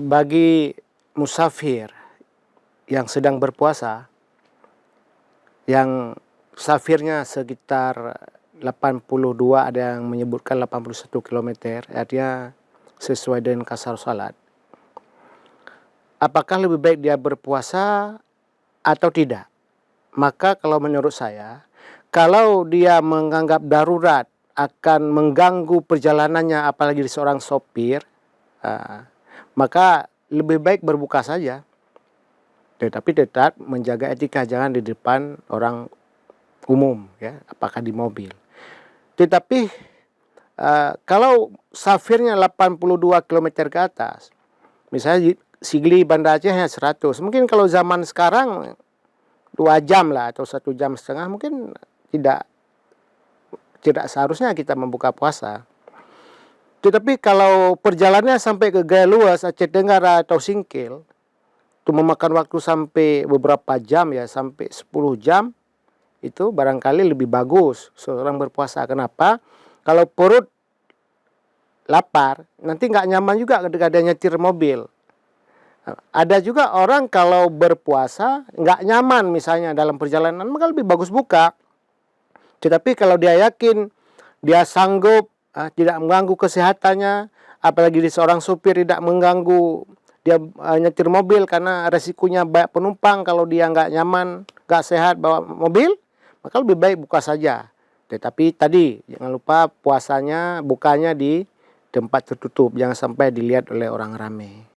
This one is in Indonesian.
bagi musafir yang sedang berpuasa, yang musafirnya sekitar 82, ada yang menyebutkan 81 km, artinya sesuai dengan qasar salat. Apakah lebih baik dia berpuasa atau tidak? Maka kalau menurut saya, kalau dia menganggap darurat akan mengganggu perjalanannya, apalagi seorang sopir, maka lebih baik berbuka saja. Tetapi tetap menjaga etika, jangan di depan orang umum, ya, apakah di mobil. Tetapi kalau safirnya 82 km ke atas, misalnya Sigli Banda Aceh hanya 100, mungkin kalau zaman sekarang 2 jam lah atau 1,5 jam, mungkin tidak seharusnya kita membuka puasa. Tetapi kalau perjalanannya sampai ke Gaya Luas, Aceh Tenggara atau Singkil, itu memakan waktu sampai beberapa jam, ya, sampai 10 jam, itu barangkali lebih bagus seorang berpuasa. Kenapa? Kalau perut lapar, nanti nggak nyaman juga ketika dia nyetir mobil. Ada juga orang kalau berpuasa nggak nyaman misalnya dalam perjalanan, maka lebih bagus buka. Tetapi kalau dia yakin dia sanggup, tidak mengganggu kesehatannya, apalagi di seorang supir tidak mengganggu dia nyetir mobil karena resikonya banyak penumpang, kalau dia nggak nyaman, nggak sehat bawa mobil, maka lebih baik buka saja. Tetapi tadi jangan lupa puasanya, bukanya di tempat tertutup, jangan sampai dilihat oleh orang ramai.